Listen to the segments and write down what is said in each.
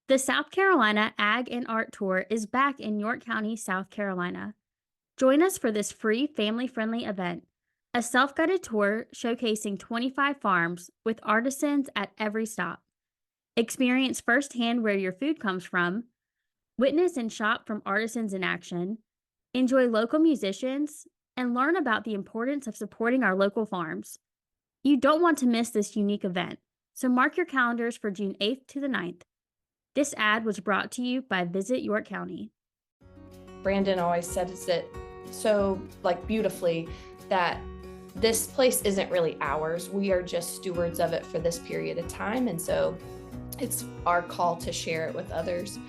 The South Carolina Ag and Art Tour is back in York County, South Carolina. Join us for this free family friendly event, a self guided tour showcasing 25 farms with artisans at every stop. Experience firsthand where your food comes from, witness and shop from artisans in action, enjoy local musicians, and learn about the importance of supporting our local farms. You don't want to miss this unique event, so mark your calendars for June 8th to the 9th. This ad was brought to you by Visit York County. Brandon always says it so beautifully that this place isn't really ours. We are just stewards of it for this period of time. And so it's our call to share it with others.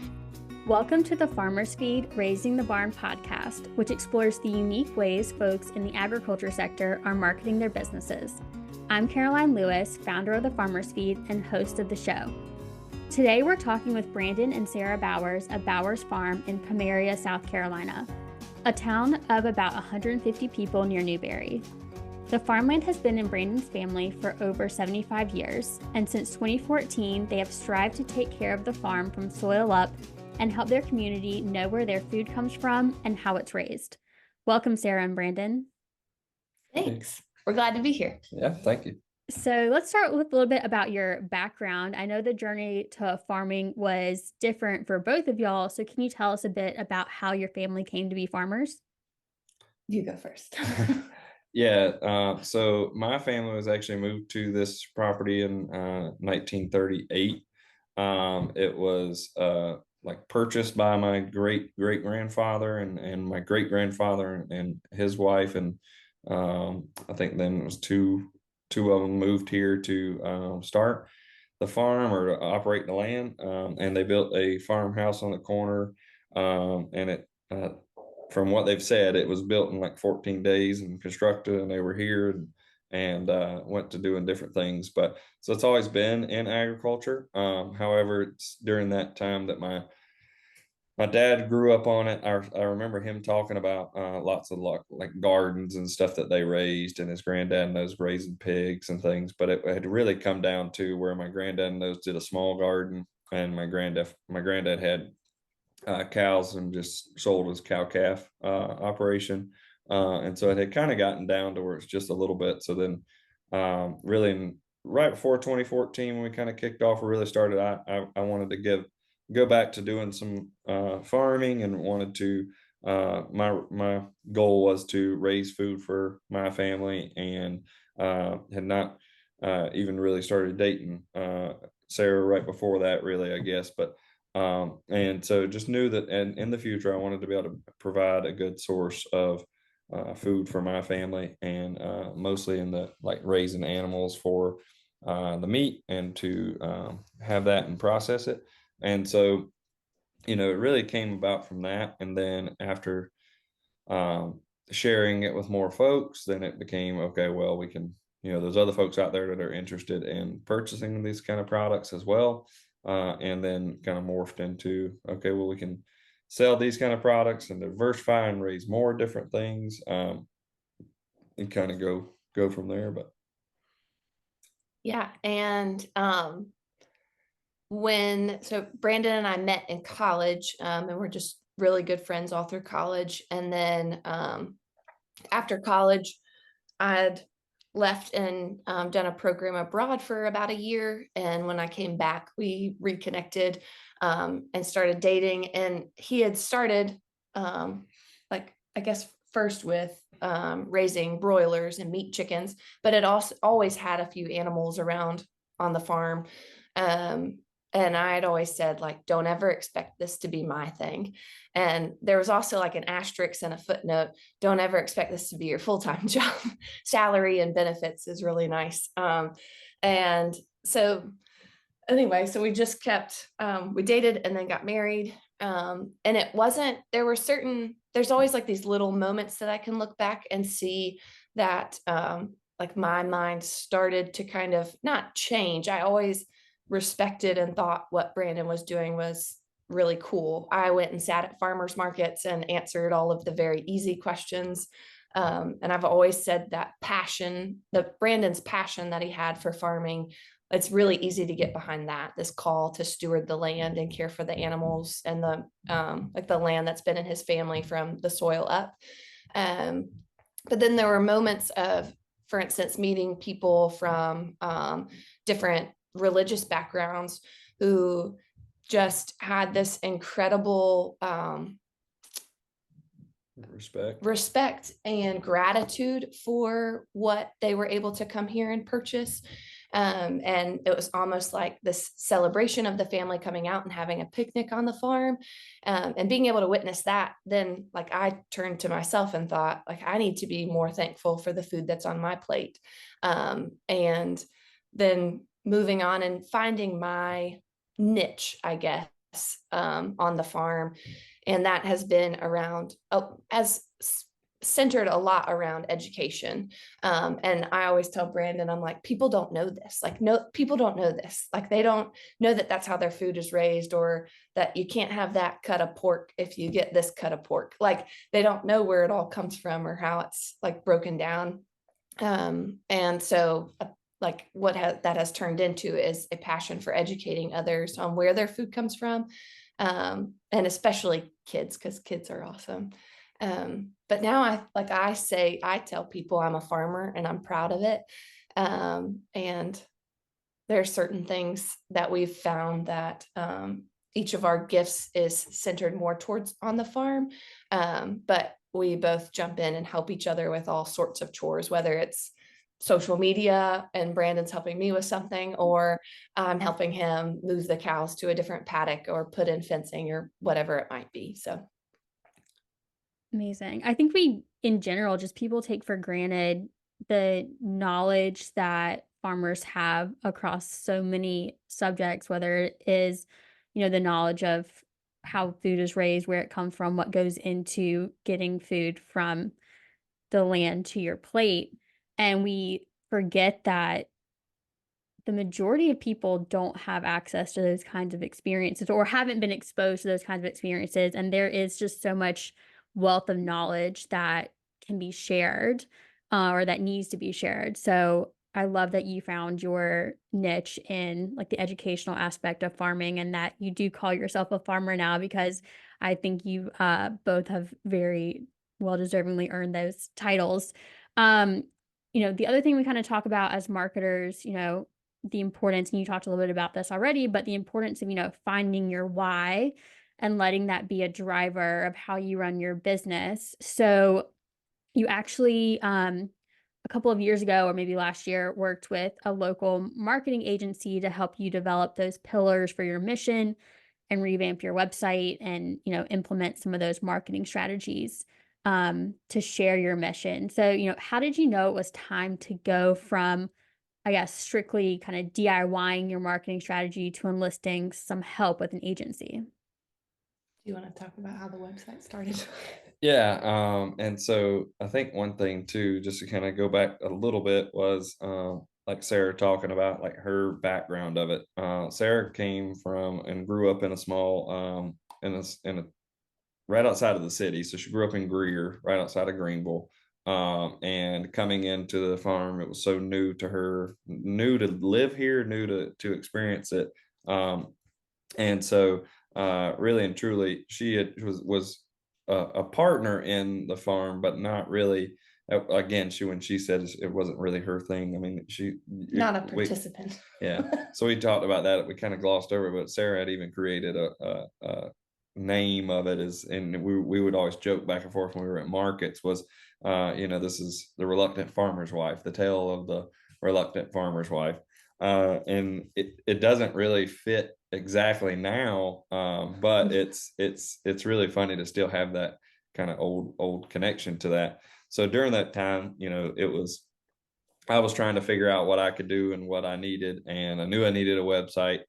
Welcome to the Farmer's Feed Raising the Barn podcast, which explores the unique ways folks in the agriculture sector are marketing their businesses. I'm Caroline Lewis, founder of the Farmer's Feed and host of the show. Today, we're talking with Brandon and Sarah Bowers of Bowers Farm in Pomeria, South Carolina, a town of about 150 people near Newberry. The farmland has been in Brandon's family for over 75 years, and since 2014, they have strived to take care of the farm from soil up and help their community know where their food comes from and how it's raised. Welcome, Sarah and Brandon. Thanks. We're glad to be here. Yeah, thank you. So let's start with a little bit about your background. I know the journey to farming was different for both of y'all. So can you tell us a bit about how your family came to be farmers? You go first. Yeah, so my family was actually moved to this property in 1938. It was purchased by my great grandfather and my great grandfather and his wife, and I think then it was two of them moved here to start the farm or to operate the land, and they built a farmhouse on the corner, and it from what they've said, it was built in 14 days and constructed, and they were here and went to doing different things. But so it's always been in agriculture. However, it's during that time that my dad grew up on it. I remember him talking about lots of gardens and stuff that they raised, and his granddad knows raising pigs and things. But it had really come down to where my granddad knows did a small garden, and my granddad had cows and just sold his cow calf operation, and so it had kind of gotten down to where it's just a little bit. So then, really, right before 2014, when we kind of kicked off, we really started. I wanted to go back to doing some farming, and wanted to. My goal was to raise food for my family, and had not even really started dating Sarah right before that, really, I guess. But and so just knew that, and in the future, I wanted to be able to provide a good source of food for my family, and mostly in the raising animals for the meat, and to have that and process it. And so, it really came about from that. And then after sharing it with more folks, then it became, okay, well, we can, there's other folks out there that are interested in purchasing these kind of products as well. And then kind of morphed into, okay, well, we can sell these kind of products and diversify and raise more different things, and kind of go from there. But Yeah. And so Brandon and I met in college, and we're just really good friends all through college. And then after college, I'd left and done a program abroad for about a year. And when I came back, we reconnected and started dating. And he had started, I guess, first with raising broilers and meat chickens, but it also always had a few animals around on the farm. And I had always said, don't ever expect this to be my thing. And there was also an asterisk and a footnote: don't ever expect this to be your full-time job. Salary and benefits is really nice. And so anyway, so we just kept, we dated and then got married. And it wasn't, there's always these little moments that I can look back and see that my mind started to kind of not change. I always respected and thought what Brandon was doing was really cool. I went and sat at farmers markets and answered all of the very easy questions. And I've always said that Brandon's passion that he had for farming it's really easy to get behind that, this call to steward the land and care for the animals and the like the land that's been in his family from the soil up. But then there were moments of, for instance, meeting people from different religious backgrounds who just had this incredible respect and gratitude for what they were able to come here and purchase. And it was almost like this celebration of the family coming out and having a picnic on the farm, and being able to witness that. Then like I turned to myself and thought, like, I need to be more thankful for the food that's on my plate. And then moving on and finding my niche, I guess, on the farm. And that has been around, centered a lot around education. And I always tell Brandon, I'm like, people don't know this. Like, no, people don't know this. Like, they don't know that that's how their food is raised, or that you can't have that cut of pork if you get this cut of pork. Like, they don't know where it all comes from or how it's like broken down. And so like what that has turned into is a passion for educating others on where their food comes from. And especially kids, because kids are awesome. But now I tell people I'm a farmer and I'm proud of it. And there are certain things that we've found that each of our gifts is centered more towards on the farm. But we both jump in and help each other with all sorts of chores, whether it's social media and Brandon's helping me with something, or I'm helping him move the cows to a different paddock or put in fencing or whatever it might be. So amazing. I think we, in general, just people take for granted the knowledge that farmers have across so many subjects, whether it is, the knowledge of how food is raised, where it comes from, what goes into getting food from the land to your plate. And we forget that the majority of people don't have access to those kinds of experiences or haven't been exposed to those kinds of experiences. And there is just so much wealth of knowledge that can be shared, or that needs to be shared. So I love that you found your niche in like the educational aspect of farming, and that you do call yourself a farmer now, because I think you both have very well deservingly earned those titles. The other thing we kind of talk about as marketers, the importance, and you talked a little bit about this already, but the importance of, finding your why and letting that be a driver of how you run your business. So you actually, a couple of years ago, or maybe last year, worked with a local marketing agency to help you develop those pillars for your mission and revamp your website and, implement some of those marketing strategies to share your mission. So, how did you know it was time to go from, I guess, strictly kind of DIYing your marketing strategy to enlisting some help with an agency? do you want to talk about how the website started? Yeah. And so I think one thing too, just to kind of go back a little bit, was like Sarah talking about like her background of it. Sarah came from and grew up in a small in a right outside of the city. So she grew up in Greer, right outside of Greenville. And coming into the farm, it was so new to her, new to live here, new to experience it. And so really and truly, was a partner in the farm, but not really. Again, when she said it wasn't really her thing. I mean, Not a participant. Yeah. So we talked about that. We kind of glossed over, but Sarah had even created a name of it, and we would always joke back and forth when we were at markets, was this is the reluctant farmer's wife, the tale of the reluctant farmer's wife. And it doesn't really fit exactly now, but it's really funny to still have that kind of old connection to that. So during that time, I was trying to figure out what I could do and what I needed, and I knew I needed a website.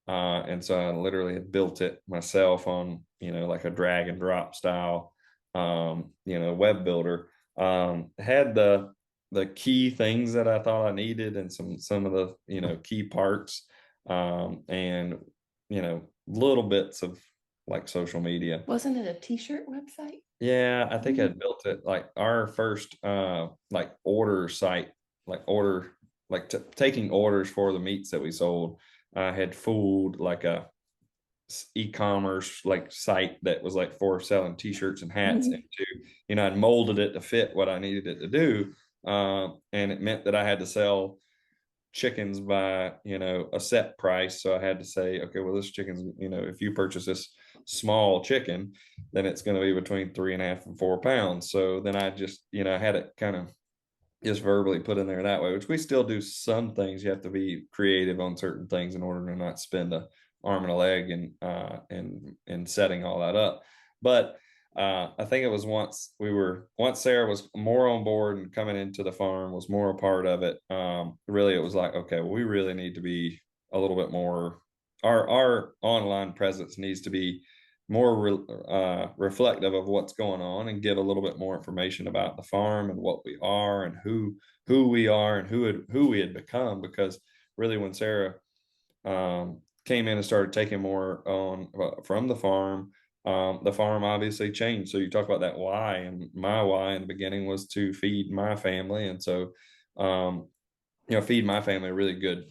And so I literally had built it myself on, like a drag and drop style, web builder. Had the key things that I thought I needed, and some of the, key parts, and, little bits of like social media. Wasn't it a t-shirt website? Yeah, I think I built it like our first like order site, like order like taking orders for the meats that we sold. I had fooled like a e-commerce like site that was like for selling t-shirts and hats into, I'd molded it to fit what I needed it to do. And it meant that I had to sell chickens by, a set price. So I had to say, okay, well, this chicken's, if you purchase this small chicken, then it's going to be between 3.5 and 4 pounds. So then I just, I had it kind of just verbally put in there that way, which we still do some things. You have to be creative on certain things in order to not spend a arm and a leg and setting all that up. But I think it was once Sarah was more on board and coming into the farm, was more a part of it. Really, it was like, okay, well, we really need to be a little bit more. Our online presence needs to be more reflective of what's going on, and give a little bit more information about the farm and what we are and who we are and who we had become. Because really, when Sarah came in and started taking more on from the farm obviously changed. So you talk about that why, and my why in the beginning was to feed my family. And so, feed my family really good,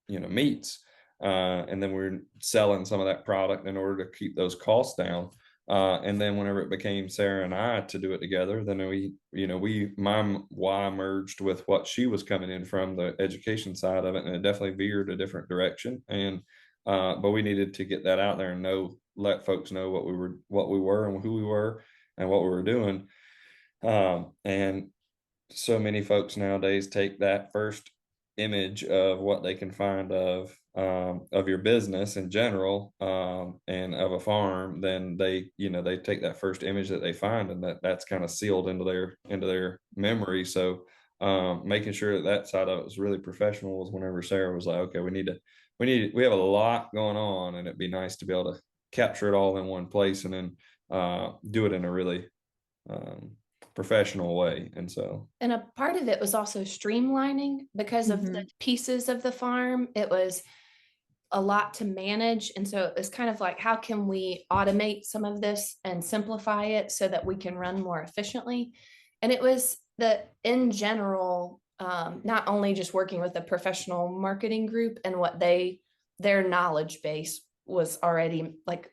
meats. And then we're selling some of that product in order to keep those costs down. And then whenever it became Sarah and I to do it together, then my why merged with what she was coming in from the education side of it. And it definitely veered a different direction. And, but we needed to get that out there and let folks know what we were and who we were and what we were doing. And so many folks nowadays take that first image of what they can find of your business in general, and of a farm. Then they take that first image that they find, and that's kind of sealed into their memory. So making sure that side of it was really professional was whenever Sarah was like, okay, we have a lot going on, and it'd be nice to be able to capture it all in one place, and then do it in a really professional way. And a part of it was also streamlining because of the pieces of the farm. It was a lot to manage. And so it was kind of like, how can we automate some of this and simplify it so that we can run more efficiently? And it was that in general, not only just working with a professional marketing group and what their knowledge base was already like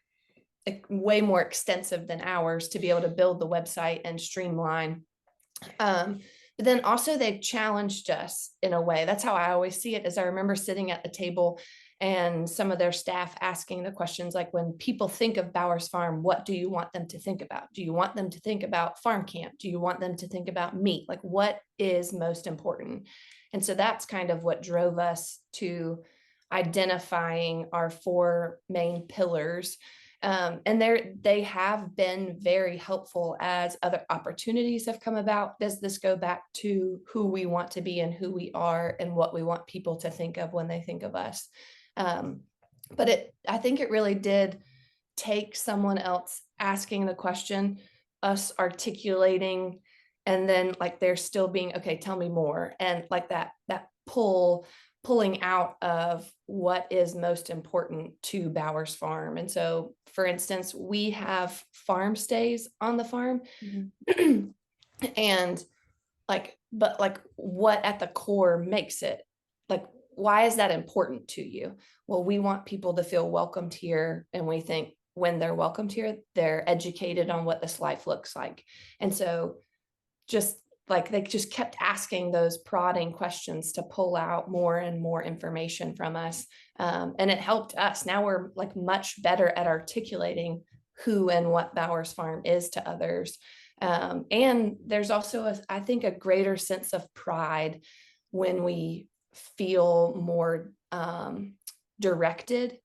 way more extensive than ours to be able to build the website and streamline. But then also they've challenged us in a way. That's how I always see it. As I remember sitting at the table and some of their staff asking the questions like, when people think of Bowers Farm, what do you want them to think about? Do you want them to think about farm camp? Do you want them to think about meat? Like, what is most important? And so that's kind of what drove us to identifying our 4 main pillars. And they have been very helpful as other opportunities have come about. Does this go back to who we want to be and who we are and what we want people to think of when they think of us? But I think it really did take someone else asking the question, us articulating, and then like they're still being, okay, tell me more. And like that pulling out of what is most important to Bowers Farm. And so, for instance, we have farm stays on the farm. And but what at the core makes it, like, why is that important to you? Well, we want people to feel welcomed here. And we think when they're welcomed here, they're educated on what this life looks like. And so just like they just kept asking those prodding questions to pull out more and more information from us. And it helped us. Now we're like much better at articulating who and what Bowers Farm is to others. And there's also, I think, a greater sense of pride when we feel more directed,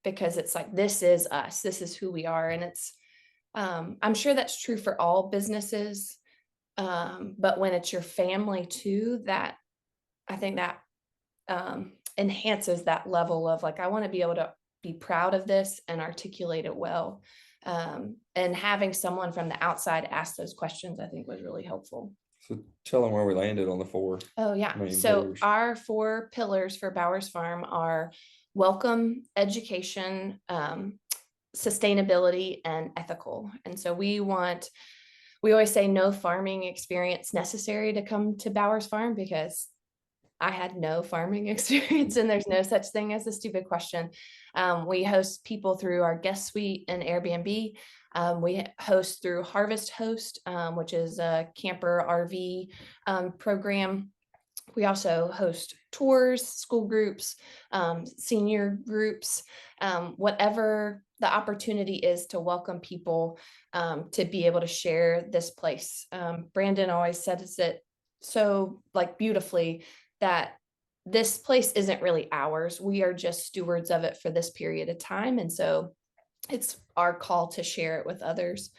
because it's like, this is us, this is who we are. And it's, I'm sure that's true for all businesses. But when it's your family too, that I think that enhances that level of like, I want to be able to be proud of this and articulate it well. And having someone from the outside ask those questions, I think was really helpful. So tell them where we landed on the 4. Oh yeah. So pillars. Our 4 pillars for Bowers Farm are welcome, education, sustainability, and ethical. And so we always say no farming experience necessary to come to Bowers Farm, because I had no farming experience, and there's no such thing as a stupid question. We host people through our guest suite and Airbnb. We host through Harvest Host, which is a camper RV program. We also host tours, school groups, senior groups, whatever the opportunity is to welcome people to be able to share this place. Brandon always says it so like beautifully that this place isn't really ours. We are just stewards of it for this period of time. And so it's our call to share it with others.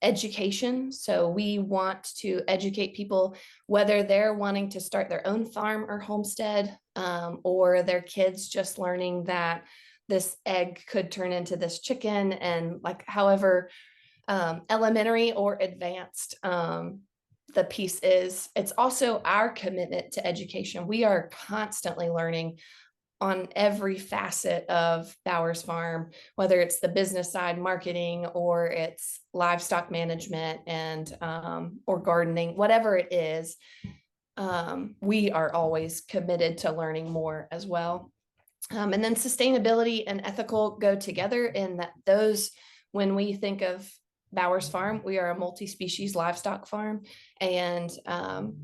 Education. So we want to educate people, whether they're wanting to start their own farm or homestead, or their kids just learning that this egg could turn into this chicken, and like however elementary or advanced the piece is. It's also our commitment to education. We are constantly learning on every facet of Bowers Farm, whether it's the business side, marketing, or it's livestock management and or gardening, whatever it is. We are always committed to learning more as well. And then sustainability and ethical go together in that those, when we think of Bowers Farm, we are a multi-species livestock farm, and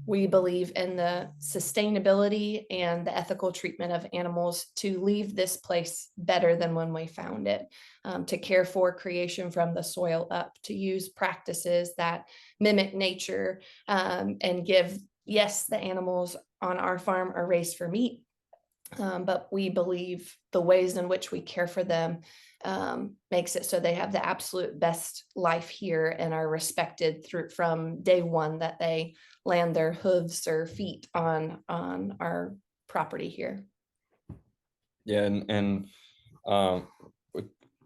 we believe in the sustainability and the ethical treatment of animals to leave this place better than when we found it, to care for creation from the soil up, to use practices that mimic nature, and give, yes, the animals on our farm are raised for meat, but we believe the ways in which we care for them makes it so they have the absolute best life here and are respected through from day one that they land their hooves or feet on our property here. Yeah, and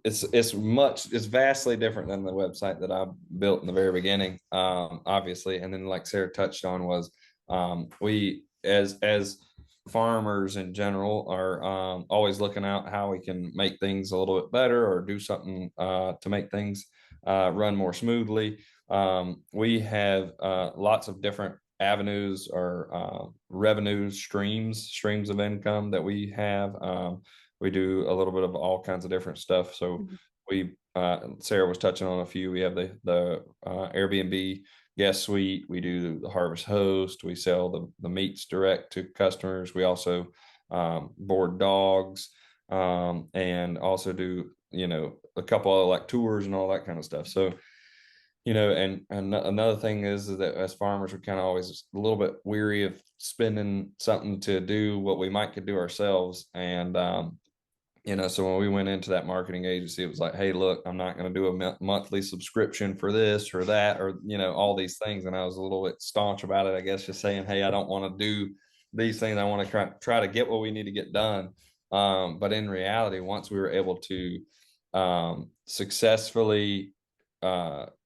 it's vastly different than the website that I built in the very beginning, obviously. And then like Sarah touched on was we as farmers in general are always looking out how we can make things a little bit better or do something to make things run more smoothly. We have lots of different avenues or revenue streams of income that we have. We do a little bit of all kinds of different stuff. So we Sarah was touching on a few. We have the Airbnb guest suite. We do the Harvest Host. We sell the meats direct to customers. We also board dogs, and also do a couple of like tours and all that kind of stuff. So and another thing is that as farmers, we're kind of always a little bit weary of spending something to do what we might could do ourselves. And so when we went into that marketing agency, it was like, hey, look, I'm not going to do a monthly subscription for this or that, or, all these things. And I was a little bit staunch about it, I guess, just saying, hey, I don't want to do these things. I want to try to get what we need to get done. But in reality, once we were able to successfully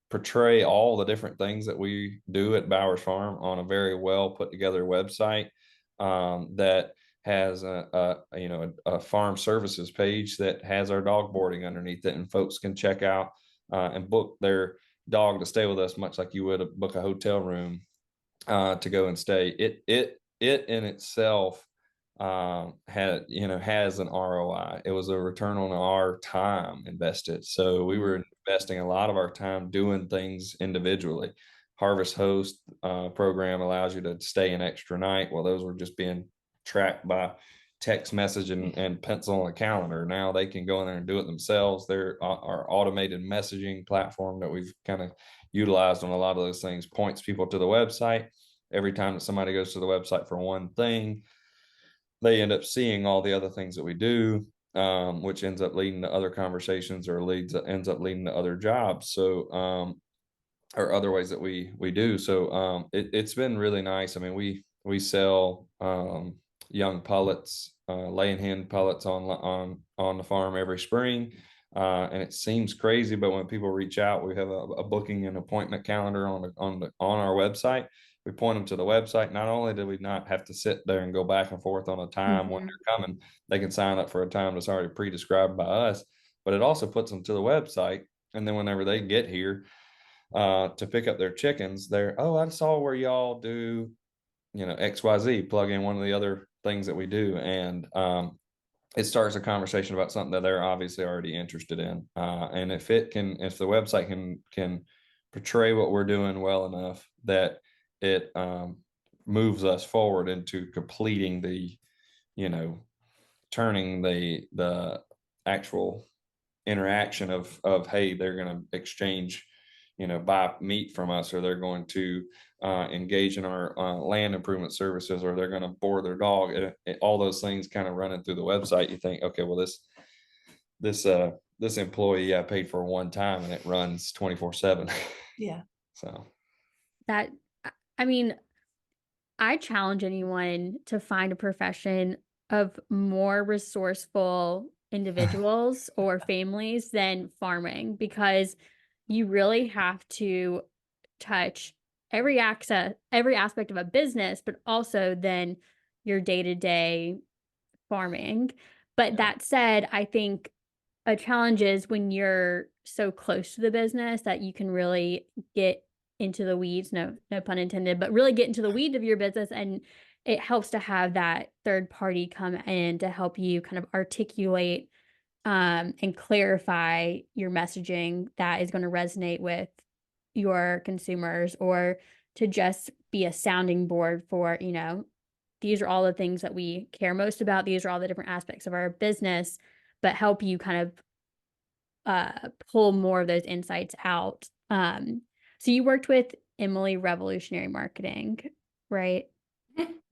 portray all the different things that we do at Bowers Farm on a very well put together website, that has a farm services page that has our dog boarding underneath it, and folks can check out and book their dog to stay with us, much like you would book a hotel room to go and stay. It in itself has an ROI. It was a return on our time invested. So we were investing a lot of our time doing things individually. Harvest Host program allows you to stay an extra night. Well, those were just being tracked by text message and pencil on a calendar. Now they can go in there and do it themselves. They're our automated messaging platform that we've kind of utilized on a lot of those things points people to the website. Every time that somebody goes to the website for one thing, they end up seeing all the other things that we do, which ends up leading to other conversations or ends up leading to other jobs. So or other ways that we do. So it's been really nice. I mean, we sell young pullets, laying hen pullets on the farm every spring. And it seems crazy, but when people reach out, we have a booking and appointment calendar on our website. We point them to the website. Not only do we not have to sit there and go back and forth on a time when they're coming, they can sign up for a time that's already pre-described by us, but it also puts them to the website. And then whenever they get here to pick up their chickens, I saw where y'all do XYZ, plug in one of the other things that we do. And it starts a conversation about something that they're obviously already interested in. And if the website can portray what we're doing well enough that it moves us forward into completing turning the actual interaction of hey, they're going to exchange, buy meat from us, or they're going to engage in our land improvement services, or they're going to board their dog. All those things kind of running through the website. You think, okay, well, this employee I paid for one time, and it runs 24/7. Yeah. So that, I mean, I challenge anyone to find a profession of more resourceful individuals or families than farming, because you really have to touch every aspect of a business, but also then your day-to-day farming. But that said, I think a challenge is when you're so close to the business that you can really get into the weeds, no pun intended, but really get into the weeds of your business. And it helps to have that third party come in to help you kind of articulate and clarify your messaging that is going to resonate with your consumers, or to just be a sounding board for, these are all the things that we care most about. These are all the different aspects of our business, but help you kind of pull more of those insights out. So you worked with Emily Revolutionary Marketing, right?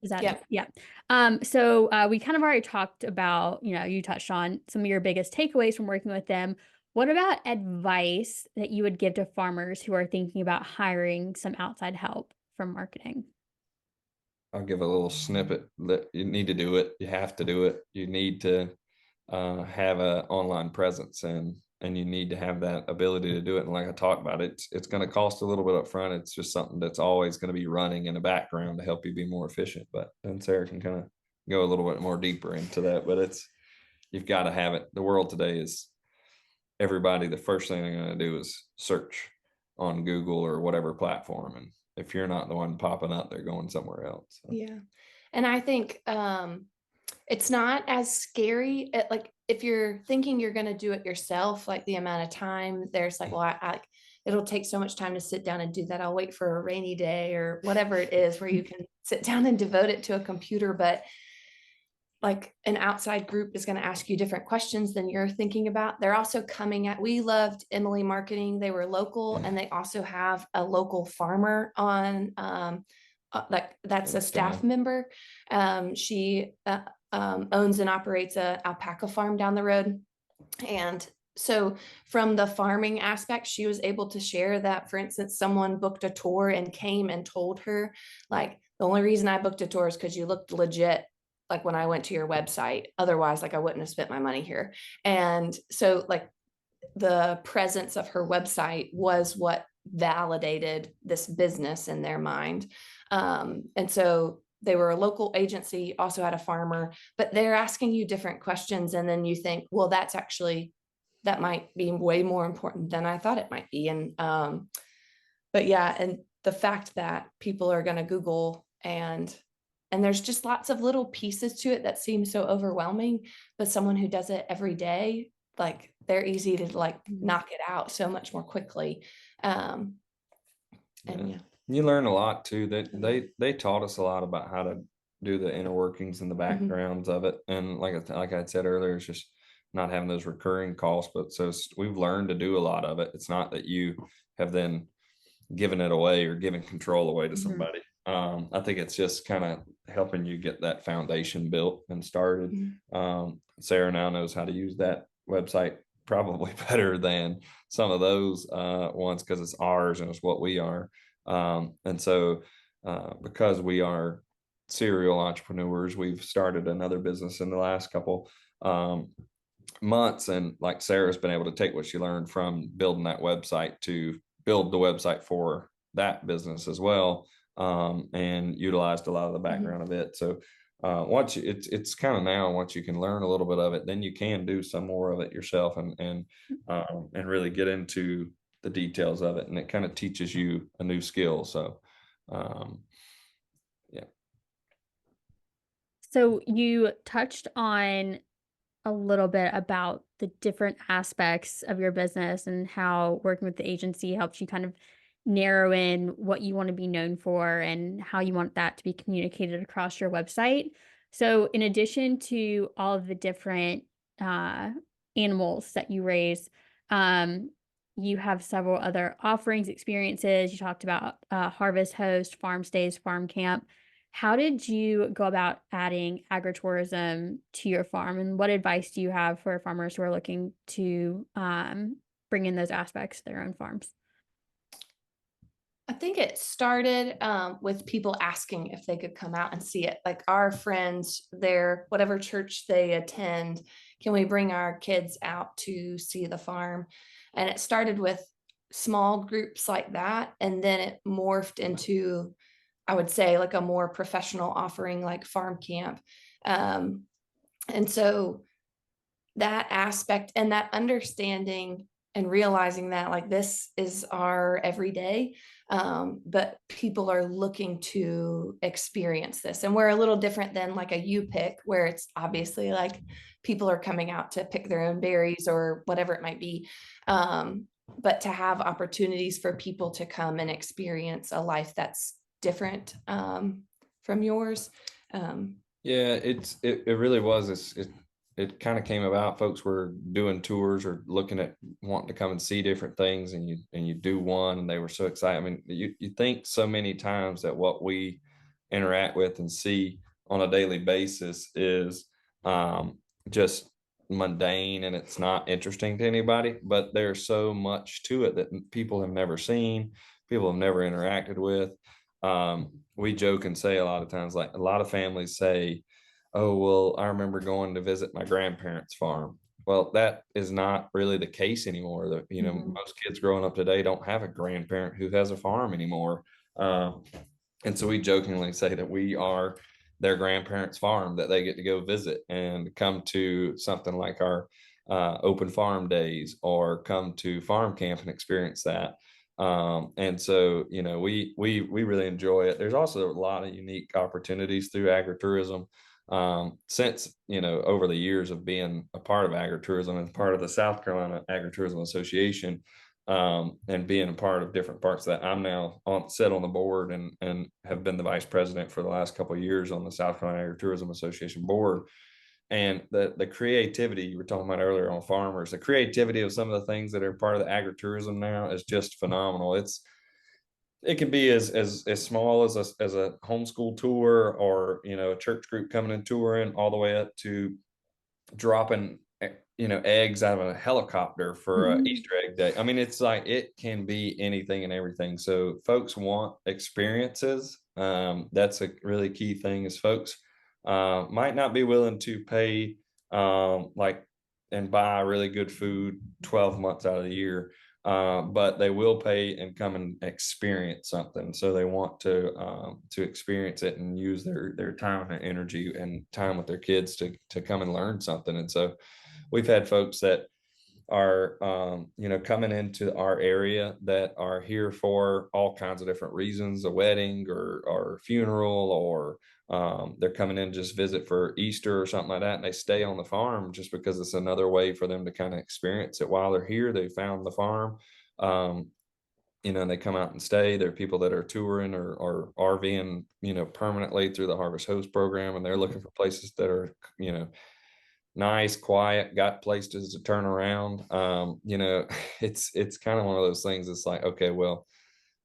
Is that Yep. it? Yeah. So we kind of already talked about, you touched on some of your biggest takeaways from working with them. What about advice that you would give to farmers who are thinking about hiring some outside help from marketing? I'll give a little snippet that you need to do it. You have to do it. You need to have an online presence, and you need to have that ability to do it. And like I talked about, it's going to cost a little bit up front. It's just something that's always going to be running in the background to help you be more efficient. But then Sarah can kind of go a little bit more deeper into that. But you've got to have it. The world today is everybody. The first thing they're going to do is search on Google or whatever platform, and if you're not the one popping up, they're going somewhere else. So. Yeah. And I think it's not as scary. Like if you're thinking you're going to do it yourself, like the amount of time there's like, well, it'll take so much time to sit down and do that. I'll wait for a rainy day or whatever it is where you can sit down and devote it to a computer. But like an outside group is going to ask you different questions than you're thinking about. They're also we loved Emily Marketing. They were local, and they also have a local farmer on, that's a staff member. She owns and operates a alpaca farm down the road. And so from the farming aspect, she was able to share that, for instance, someone booked a tour and came and told her, like, the only reason I booked a tour is because you looked legit, like when I went to your website. Otherwise, like I wouldn't have spent my money here. And so like the presence of her website was what validated this business in their mind. And so they were a local agency, also had a farmer, but they're asking you different questions. And then you think, well, that might be way more important than I thought it might be. And, but yeah, and the fact that people are going to Google and there's just lots of little pieces to it that seem so overwhelming, but someone who does it every day, like they're easy to like knock it out so much more quickly. And yeah. You learn a lot too. That they taught us a lot about how to do the inner workings and the backgrounds of it. And like I said earlier, it's just not having those recurring costs. But so we've learned to do a lot of it. It's not that you have then given it away or given control away to somebody. I think it's just kind of helping you get that foundation built and started. Sarah now knows how to use that website probably better than some of those ones, because it's ours and it's what we are. And so because we are serial entrepreneurs, we've started another business in the last couple months. And like Sarah's been able to take what she learned from building that website to build the website for that business as well, and utilized a lot of the background of it. So once it's kind of now, once you can learn a little bit of it, then you can do some more of it yourself and really get into the details of it, and it kind of teaches you a new skill. So yeah. So you touched on a little bit about the different aspects of your business and how working with the agency helps you kind of narrow in what you want to be known for and how you want that to be communicated across your website. So, in addition to all of the different uh, animals that you raise, um, you have several other offerings, experiences. You talked about Harvest Host, Farm Stays, Farm Camp. How did you go about adding agritourism to your farm, and what advice do you have for farmers who are looking to bring in those aspects to their own farms? I think it started with people asking if they could come out and see it. Like our friends, their whatever church they attend, can we bring our kids out to see the farm? And it started with small groups like that, and then it morphed into, I would say, like a more professional offering like farm camp. Um, and so that aspect and that understanding and realizing that like this is our everyday, but people are looking to experience this, and we're a little different than like a U pick where it's obviously like people are coming out to pick their own berries or whatever it might be, but to have opportunities for people to come and experience a life that's different from yours. Yeah, it really was. It kind of came about. Folks were doing tours or looking at wanting to come and see different things, and you do one, and they were so excited. I mean, you think so many times that what we interact with and see on a daily basis is just mundane, and it's not interesting to anybody. But there's so much to it that people have never seen, people have never interacted with. We joke and say a lot of times, like a lot of families say, oh, well, I remember going to visit my grandparents' farm. Well, that is not really the case anymore. That, Mhm. most kids growing up today don't have a grandparent who has a farm anymore. And so we jokingly say that we are their grandparents' farm that they get to go visit and come to something like our open farm days or come to farm camp and experience that. And so, we really enjoy it. There's also a lot of unique opportunities through agritourism. Since, over the years of being a part of agritourism and part of the South Carolina Agritourism Association, and being a part of different parts of that, I'm now sit on the board and have been the vice president for the last couple of years on the South Carolina Agritourism Association board. And the creativity you were talking about earlier on farmers, the creativity of some of the things that are part of the agritourism now is just phenomenal. It can be as small as a homeschool tour, or a church group coming and touring, all the way up to dropping eggs out of a helicopter for Mhm. Easter egg day. I mean, it's like it can be anything and everything. So folks want experiences. That's a really key thing, is folks might not be willing to pay like and buy really good food 12 months out of the year. But they will pay and come and experience something. So they want to experience it and use their time and energy and time with their kids to come and learn something. And so we've had folks that are coming into our area that are here for all kinds of different reasons, a wedding or funeral, or they're coming in just visit for Easter or something like that, and they stay on the farm just because it's another way for them to kind of experience it while they're here. They found the farm, um, and they come out and stay. There are people that are touring or RVing, permanently through the Harvest Host program, and they're looking for places that are, nice, quiet, got places to turn around. It's kind of one of those things. It's like, okay, well,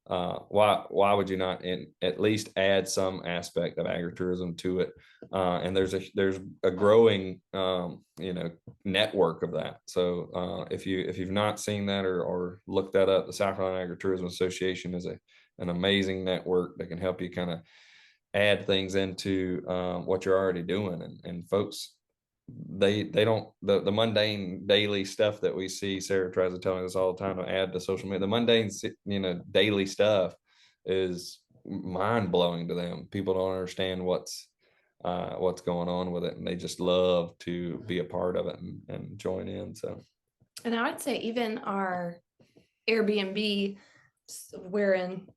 why would you not at least add some aspect of agritourism to it? And there's a growing network of that. So if you've not seen that or looked that up, the South Carolina Agritourism Association is an amazing network that can help you kind of add things into what you're already doing. And folks, they don't, the mundane daily stuff that we see. Sarah tries to tell me this all the time, to add to social media. The mundane daily stuff is mind blowing to them. People don't understand what's going on with it, and they just love to be a part of it and join in. So, And I would say even our Airbnb, we're in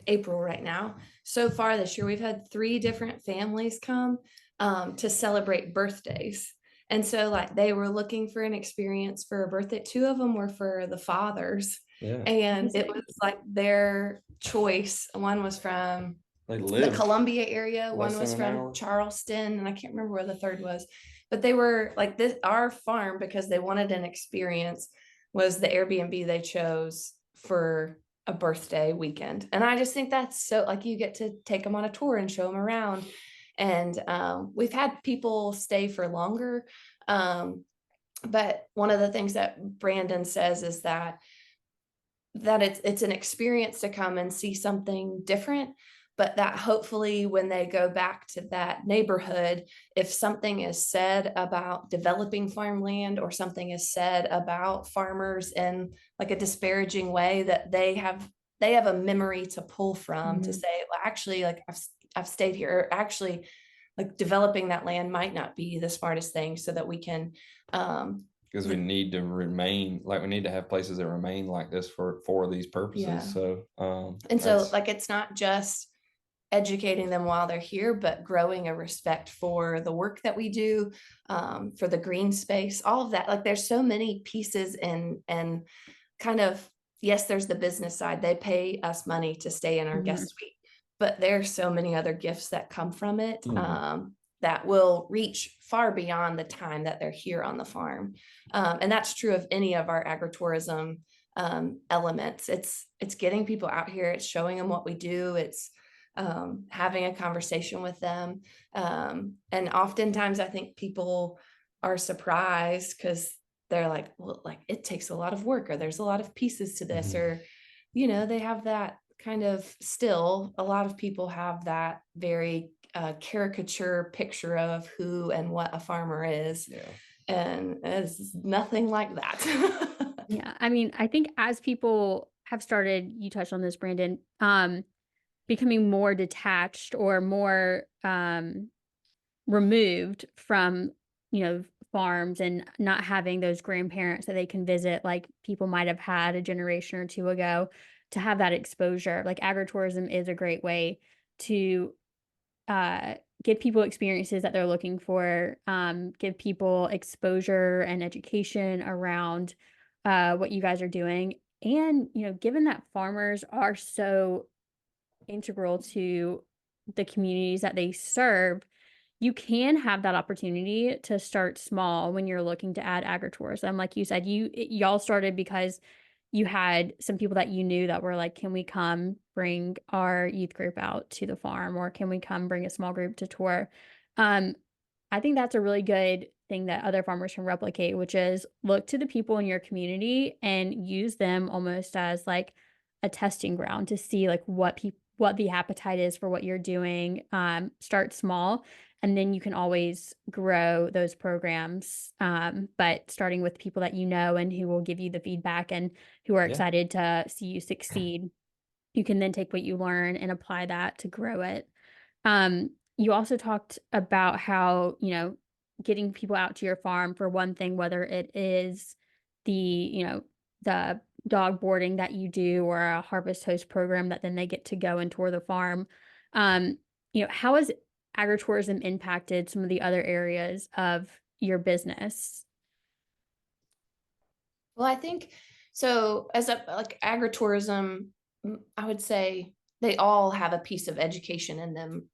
April right now. So far this year, we've had 3 different families come to celebrate birthdays. And so like they were looking for an experience for a birthday. 2 of them were for the fathers. Yeah. And it was like their choice. One was from They the live Columbia area, less one was than an from hour. Charleston, and I can't remember where the third was. But they were like this, our farm, because they wanted an experience, was the Airbnb they chose for a birthday weekend. And I just think that's so, like, you get to take them on a tour and show them around. And we've had people stay for longer. But one of the things that Brandon says is that it's an experience to come and see something different, but that hopefully when they go back to that neighborhood, if something is said about developing farmland or something is said about farmers in like a disparaging way, that they have a memory to pull from to say, well, actually, like I've stayed here, or actually like developing that land might not be the smartest thing, so that we can because we need to remain, like, we need to have places that remain like this for these purposes. Yeah. So and so like it's not just educating them while they're here, but growing a respect for the work that we do, for the green space, all of that. Like there's so many pieces, and kind of, yes, there's the business side. They pay us money to stay in our guest suite, but there's so many other gifts that come from it, that will reach far beyond the time that they're here on the farm. And that's true of any of our agritourism elements. It's getting people out here, it's showing them what we do, it's having a conversation with them. And oftentimes I think people are surprised because they're like, well, like it takes a lot of work, or there's a lot of pieces to this, or, they have that kind of, still a lot of people have that very caricature picture of who and what a farmer is. Yeah. And it's nothing like that. Yeah. I mean, I think as people have started, you touched on this, Brandon, becoming more detached or more removed from, farms, and not having those grandparents that they can visit, like people might have had a generation or two ago, to have that exposure. Like agritourism is a great way to give people experiences that they're looking for, give people exposure and education around what you guys are doing. And, given that farmers are so integral to the communities that they serve, you can have that opportunity to start small when you're looking to add agritourism. Like you said, y'all started because you had some people that you knew that were like, can we come bring our youth group out to the farm, or can we come bring a small group to tour? I think that's a really good thing that other farmers can replicate, which is look to the people in your community and use them almost as like a testing ground to see like what the appetite is for what you're doing. Start small, and then you can always grow those programs. But starting with people that you know and who will give you the feedback and who are excited to see you succeed, you can then take what you learn and apply that to grow it. You also talked about how, getting people out to your farm, for one thing, whether it is the dog boarding that you do, or a harvest host program that then they get to go and tour the farm. How has agritourism impacted some of the other areas of your business? Well, I think so. As a like agritourism, I would say they all have a piece of education in them,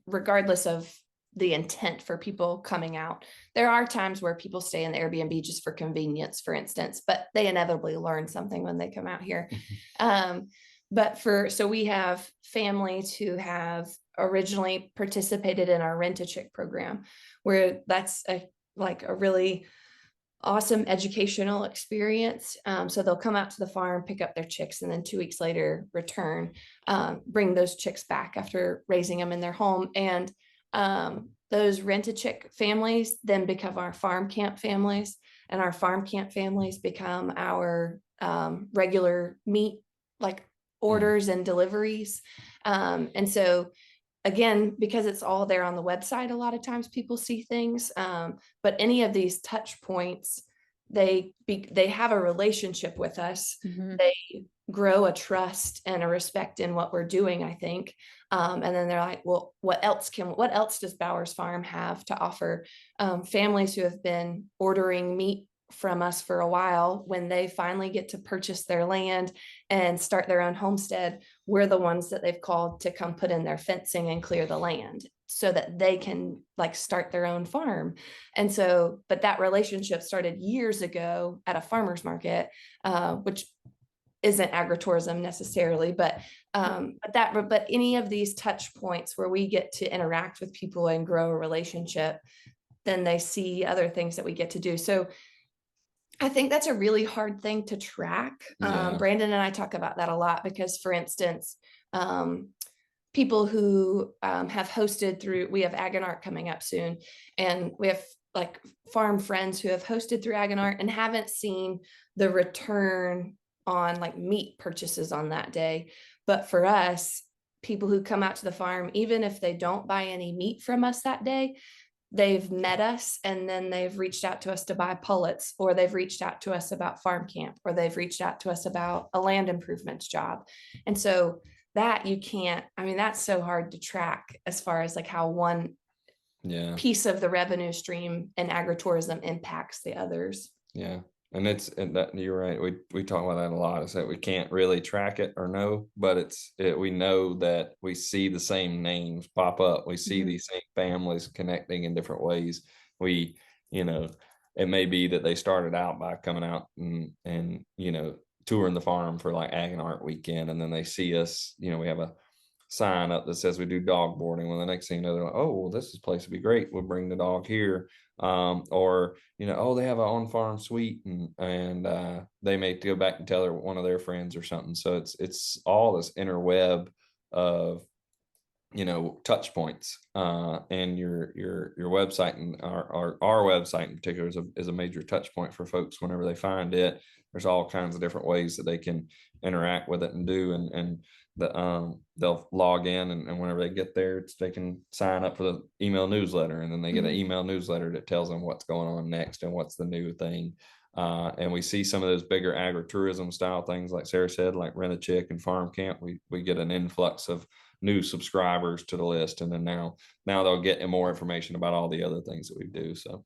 regardless of the intent for people coming out. There are times where people stay in the Airbnb just for convenience, for instance, but they inevitably learn something when they come out here. So we have families who have originally participated in our Rent-A-Chick program, where that's a really awesome educational experience. So they'll come out to the farm, pick up their chicks, and then 2 weeks later return, bring those chicks back after raising them in their home. And those Rent-A-Chick families then become our farm camp families, and our farm camp families become our regular meat orders and deliveries. And so again, because it's all there on the website, a lot of times people see things, but any of these touch points they have a relationship with us. They grow a trust and a respect in what we're doing, I think. And then they're like, well, what else does Bowers Farm have to offer? Families who have been ordering meat from us for a while, when they finally get to purchase their land and start their own homestead, we're the ones that they've called to come put in their fencing and clear the land so that they can like start their own farm. And so, but that relationship started years ago at a farmer's market, which isn't agritourism necessarily, but any of these touch points where we get to interact with people and grow a relationship, then they see other things that we get to do. So I think that's a really hard thing to track. Brandon and I talk about that a lot because, for instance, people who have hosted through, we have Ag and Art coming up soon, and we have like farm friends who have hosted through Ag and Art and haven't seen the return on like meat purchases on that day. But for us, people who come out to the farm, even if they don't buy any meat from us that day, they've met us and then they've reached out to us to buy pullets, or they've reached out to us about farm camp, or they've reached out to us about a land improvements job. And so that you can't, I mean, that's so hard to track as far as like how one piece of the revenue stream in agritourism impacts the others. Yeah. And that you're right. We talk about that a lot, is that we can't really track it or know, but we know that we see the same names pop up. We see these same families connecting in different ways. We, it may be that they started out by coming out and touring the farm for like Ag and Art weekend, and then they see us, we have a sign up that says we do dog boarding. Well, the next thing you know, they're like, oh, well, this place would be great, we'll bring the dog here. Or oh, they have an on-farm suite, and they may go back and tell one of their friends or something. So it's all this interweb of touch points, and your website, and our website in particular is a major touch point for folks. Whenever they find it, there's all kinds of different ways that they can interact with it and do, and they'll log in, and whenever they get there, they can sign up for the email newsletter, and then they get an email newsletter that tells them what's going on next and what's the new thing. And we see some of those bigger agritourism style things, like Sarah said, like Rent a Chick and Farm Camp. We get an influx of new subscribers to the list, and then now they'll get more information about all the other things that we do. So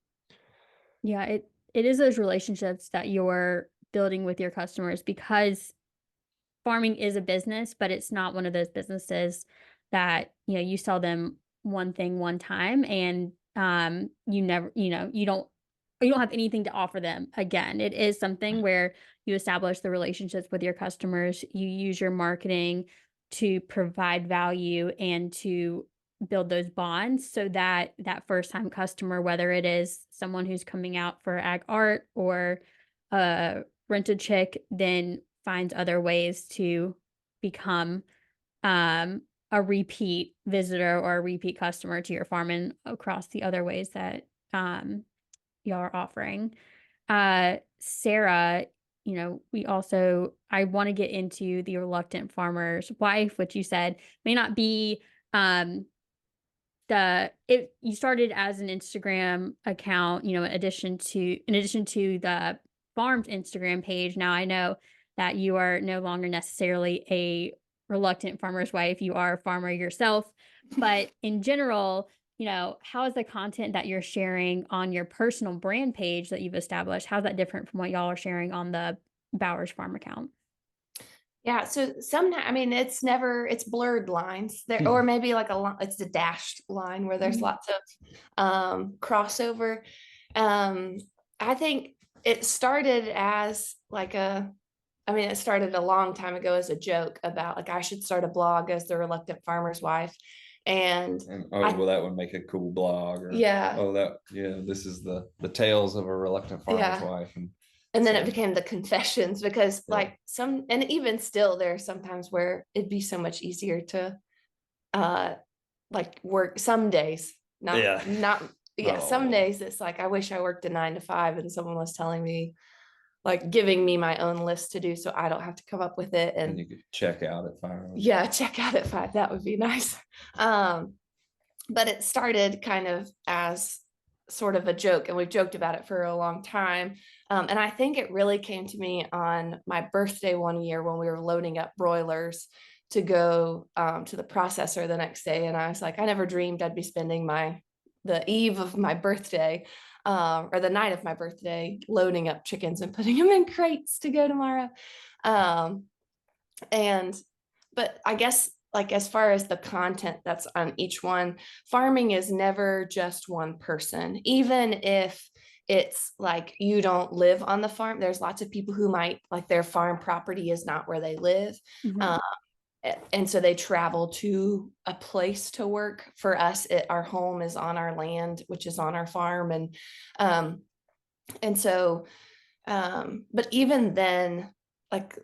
yeah, it is those relationships that you're building with your customers, because farming is a business, but it's not one of those businesses that, you sell them one thing one time and you never, you don't have anything to offer them again. It is something where you establish the relationships with your customers, you use your marketing to provide value and to build those bonds, so that first time customer, whether it is someone who's coming out for Ag Art or Rent a Chick, then finds other ways to become a repeat visitor or a repeat customer to your farm, and across the other ways that y'all are offering. Sarah, I want to get into the reluctant farmer's wife, which you said may not be you started as an Instagram account, in addition to the farm's Instagram page. Now I know that you are no longer necessarily a reluctant farmer's wife. You are a farmer yourself, but in general, how is the content that you're sharing on your personal brand page that you've established, how's that different from what y'all are sharing on the Bowers Farm account? Yeah, so it's blurred lines there, or maybe like it's a dashed line where there's lots of crossover. I think it started as it started a long time ago as a joke about like I should start a blog as the reluctant farmer's wife. And well, that would make a cool blog. Or, this is the tales of a reluctant farmer's wife. And then it became the confessions, because and even still, there are sometimes where it'd be so much easier to work some days. Some days it's like, I wish I worked a 9 to 5 and someone was telling me, like giving me my own list to do so I don't have to come up with it. And you could check out at 5. Yeah, check out at 5. That would be nice. But it started kind of as sort of a joke, and we've joked about it for a long time. And I think it really came to me on my birthday one year when we were loading up broilers to go to the processor the next day. And I was like, I never dreamed I'd be spending the eve of my birthday or the night of my birthday loading up chickens and putting them in crates to go tomorrow. But I guess, like, as far as the content that's on each one, farming is never just one person. Even if it's like you don't live on the farm, there's lots of people who might, like, their farm property is not where they live. And so they travel to a place to work. For us, our home is on our land, which is on our farm. But even then, like,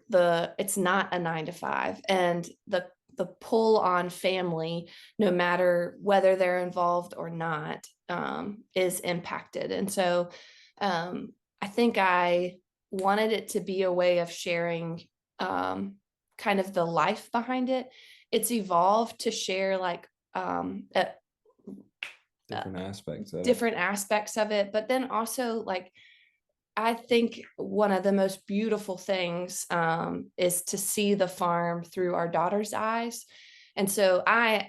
it's not a 9 to 5, and the pull on family, no matter whether they're involved or not, is impacted. And so I think I wanted it to be a way of sharing kind of the life behind it. It's evolved to share, like, different aspects of it, but then also, like, I think one of the most beautiful things is to see the farm through our daughter's eyes. And so I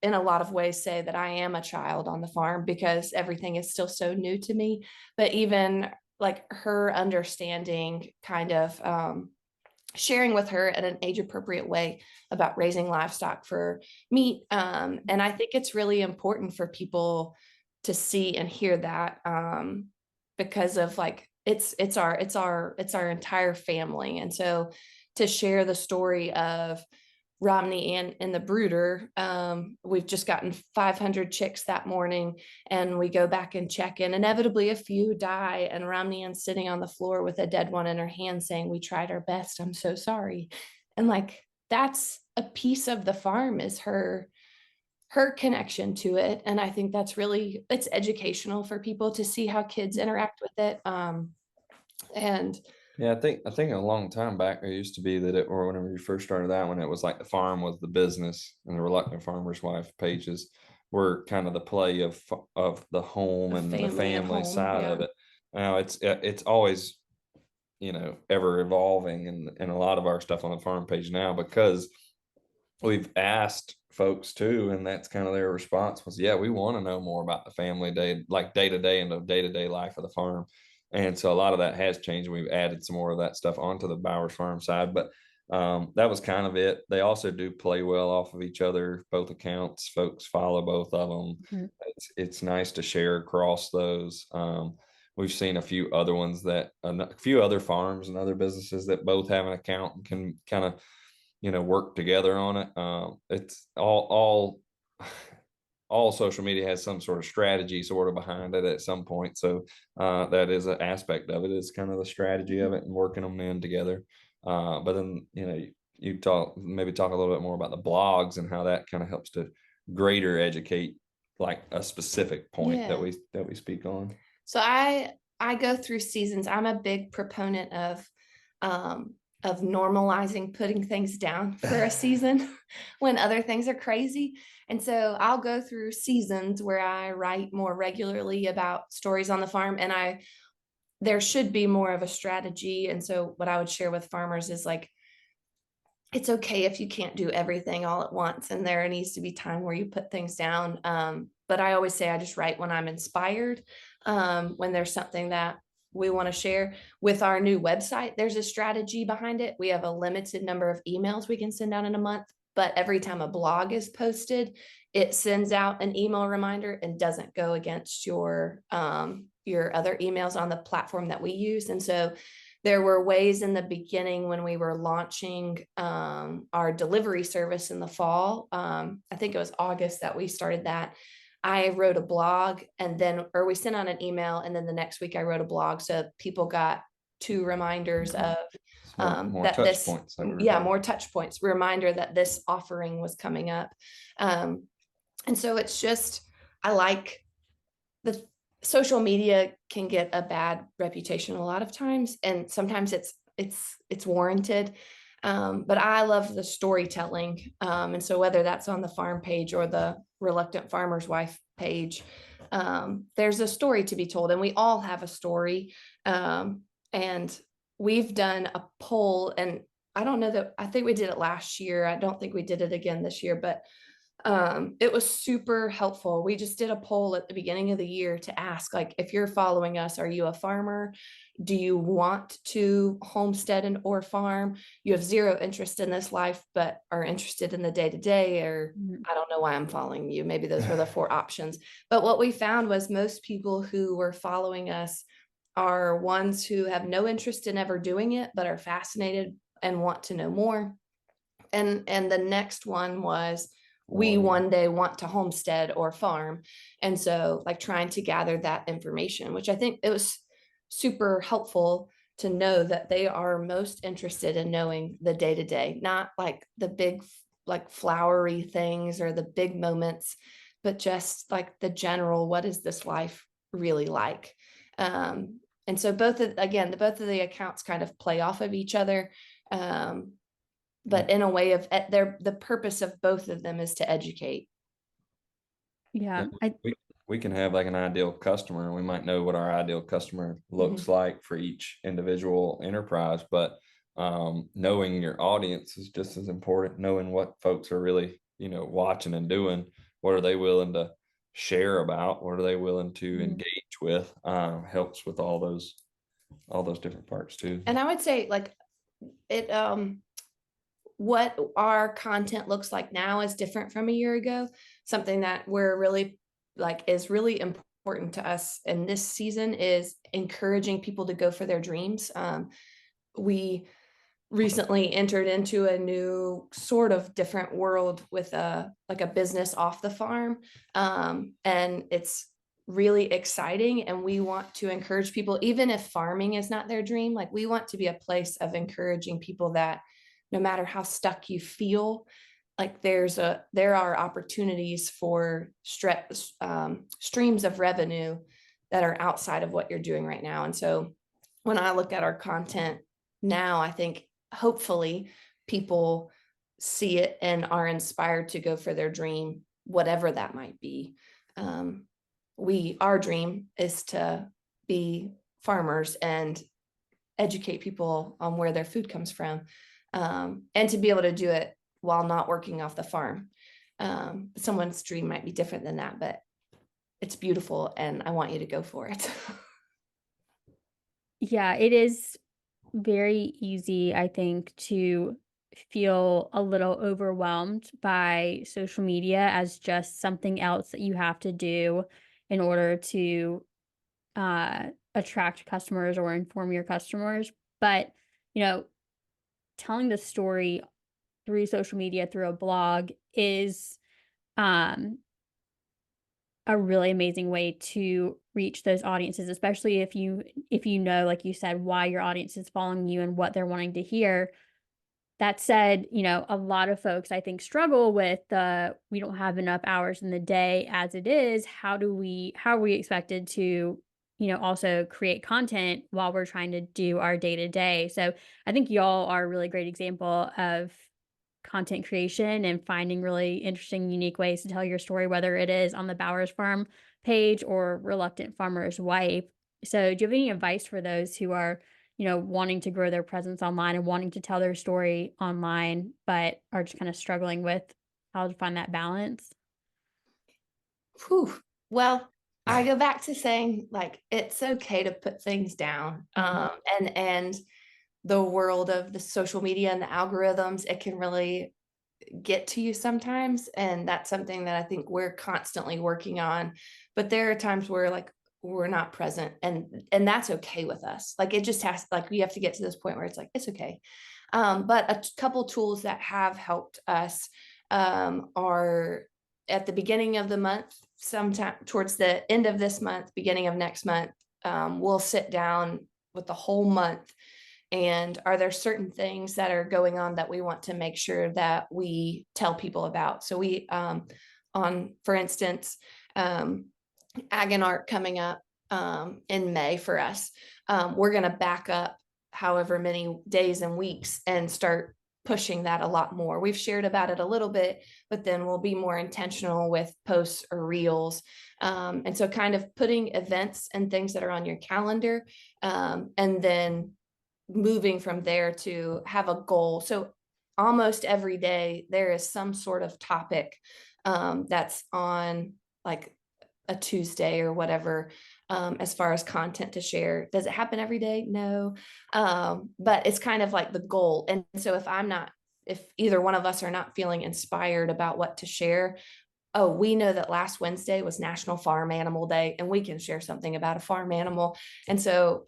in a lot of ways say that I am a child on the farm, because everything is still so new to me. But even, like, her understanding, kind of sharing with her in an age appropriate way about raising livestock for meat. And I think it's really important for people to see and hear that, because of, like, it's our entire family. And so to share the story of Romney and the brooder, we've just gotten 500 chicks that morning, and we go back and check in. Inevitably, a few die, and Romney Ann's sitting on the floor with a dead one in her hand saying, "We tried our best. I'm so sorry." And, like, that's a piece of the farm, is her connection to it. And I think that's really, it's educational for people to see how kids interact with it. And yeah, I think a long time back there used to be that or whenever you first started that one, it was like the farm was the business, and the reluctant farmer's wife pages were kind of the play of the home and the family side of it. Now it's always, ever evolving, and a lot of our stuff on the farm page now, because we've asked folks too, and that's kind of their response was, yeah, we want to know more about the family day, like day to day and the day-to-day life of the farm. And so a lot of that has changed. We've added some more of that stuff onto the Bowers Farm side, but that was kind of it. They also do play well off of each other, both accounts. Folks follow both of them. It's nice to share across those. We've seen a few other ones that a few other farms and other businesses that both have an account and can kind of work together on it. It's all social media has some sort of strategy sort of behind it at some point. So that is an aspect of it, is kind of the strategy of it and working them in together. But then, you talk a little bit more about the blogs and how that kind of helps to greater educate, like, a specific point that we speak on. So I go through seasons. I'm a big proponent of normalizing putting things down for a season when other things are crazy. And so I'll go through seasons where I write more regularly about stories on the farm, and there should be more of a strategy. And so what I would share with farmers is, like, it's okay if you can't do everything all at once, and there needs to be time where you put things down. But I always say I just write when I'm inspired, when there's something that we want to share. With our new website, there's a strategy behind it. We have a limited number of emails we can send out in a month, but every time a blog is posted, it sends out an email reminder and doesn't go against your other emails on the platform that we use. And so there were ways in the beginning when we were launching our delivery service in the fall. I think it was August that we started that. I wrote a blog, or we sent out an email, and then the next week I wrote a blog. So people got 2 reminders of more touch points. More touch points, reminder that this offering was coming up. And so it's just, I like the social media can get a bad reputation a lot of times, and sometimes it's warranted. But I love the storytelling. And so whether that's on the farm page or the Reluctant Farmer's Wife page, there's a story to be told, and we all have a story. And we've done a poll, and I don't know that, I think we did it last year. I don't think we did it again this year, but it was super helpful. We just did a poll at the beginning of the year to ask, like, if you're following us, are you a farmer? Do you want to homestead and or farm? You have zero interest in this life, but are interested in the day-to-day, or I don't know why I'm following you. Maybe those were the 4 options. But what we found was most people who were following us are ones who have no interest in ever doing it, but are fascinated and want to know more. And the next one was, we one day want to homestead or farm. And so, like, trying to gather that information, which I think it was super helpful to know that they are most interested in knowing the day-to-day, not like the big, like, flowery things or the big moments, but just like the general, what is this life really like? And so both of the accounts kind of play off of each other. But in a way of the purpose of both of them is to educate. Yeah. We can have like an ideal customer, and we might know what our ideal customer looks like for each individual enterprise, but knowing your audience is just as important. Knowing what folks are really, watching and doing. What are they willing to share about? What are they willing to engage with? Helps with all those different parts too. And I would say, like, it what our content looks like now is different from a year ago. Something that we're really, like, is really important to us in this season is encouraging people to go for their dreams. We recently entered into a new sort of different world with a business off the farm. And it's really exciting. And we want to encourage people, even if farming is not their dream, like, we want to be a place of encouraging people that no matter how stuck you feel, like, there are opportunities for streams of revenue that are outside of what you're doing right now. And so when I look at our content now, I think hopefully people see it and are inspired to go for their dream, whatever that might be. Our dream is to be farmers and educate people on where their food comes from, and to be able to do it while not working off the farm. Someone's dream might be different than that, but it's beautiful, and I want you to go for it. Yeah, it is very easy, I think, to feel a little overwhelmed by social media as just something else that you have to do in order to attract customers or inform your customers. But, telling the story through social media, through a blog, is a really amazing way to reach those audiences, especially if you know, like you said, why your audience is following you and what they're wanting to hear. That said, a lot of folks, I think, struggle with we don't have enough hours in the day as it is. How are we expected to, also create content while we're trying to do our day to day? So I think y'all are a really great example of content creation and finding really interesting, unique ways to tell your story, whether it is on the Bowers Farm page or Reluctant Farmer's Wife. So do you have any advice for those who are, wanting to grow their presence online and wanting to tell their story online, but are just kind of struggling with how to find that balance? Whew. Well, I go back to saying, like, it's okay to put things down. And the world of the social media and the algorithms, it can really get to you sometimes. And that's something that I think we're constantly working on. But there are times where, like, we're not present, and that's okay with us. Like, it just has, like, we have to get to this point where it's like, it's okay. But a couple tools that have helped us are at the beginning of the month, sometime towards the end of this month, beginning of next month, we'll sit down with the whole month. And are there certain things that are going on that we want to make sure that we tell people about? So we, for instance, Ag and Art coming up in May for us, we're going to back up however many days and weeks and start pushing that a lot more. We've shared about it a little bit, but then we'll be more intentional with posts or reels. And so kind of putting events and things that are on your calendar, and then moving from there to have a goal. So almost every day there is some sort of topic that's on like a Tuesday or whatever, as far as content to share. Does it happen every day? No. But it's kind of like the goal. And so if either one of us are not feeling inspired about what to share, oh, we know that last Wednesday was National Farm Animal Day, and we can share something about a farm animal. And so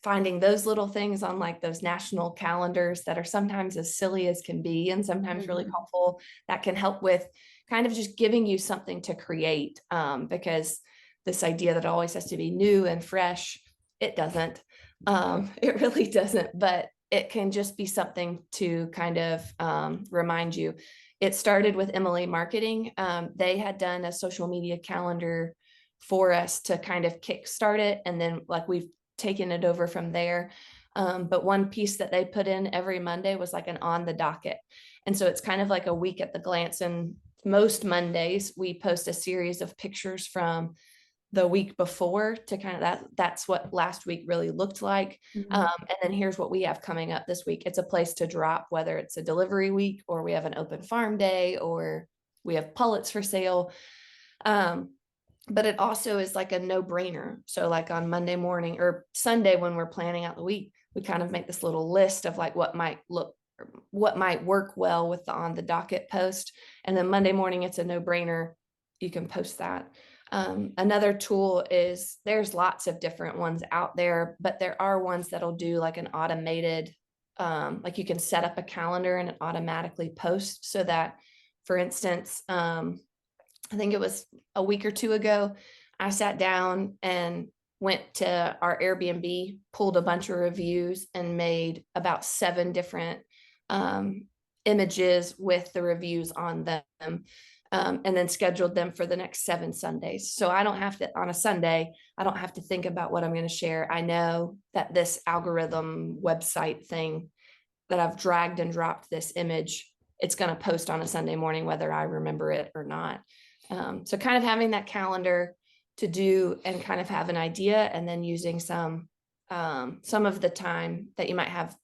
finding those little things on like those national calendars that are sometimes as silly as can be and sometimes really helpful, that can help with kind of just giving you something to create, because this idea that it always has to be new and fresh, it doesn't. It really doesn't, but it can just be something to kind of remind you. It started with Emily Marketing. They had done a social media calendar for us to kind of kickstart it. And then like we've taken it over from there. But one piece that they put in every Monday was like an on the docket. And so it's kind of like a week at the glance. And most Mondays we post a series of pictures from the week before to kind of that's what last week really looked like. And then here's what we have coming up this week. It's a place to drop, whether it's a delivery week or we have an open farm day or we have pullets for sale. But it also is like a no-brainer. So like on Monday morning or Sunday, when we're planning out the week, we kind of make this little list of like what might work well with the on the docket post. And then Monday morning, it's a no-brainer. You can post that. Another tool is there's lots of different ones out there, but there are ones that'll do like an automated, like you can set up a calendar and it automatically posts so that, for instance, I think it was a week or two ago, I sat down and went to our Airbnb, pulled a bunch of reviews and made about 7 different images with the reviews on them. And then scheduled them for the next 7 Sundays. So I don't have to, on a Sunday, I don't have to think about what I'm going to share. I know that this algorithm website thing that I've dragged and dropped this image, it's going to post on a Sunday morning, whether I remember it or not. So kind of having that calendar to do and kind of have an idea, and then using some of the time that you might have,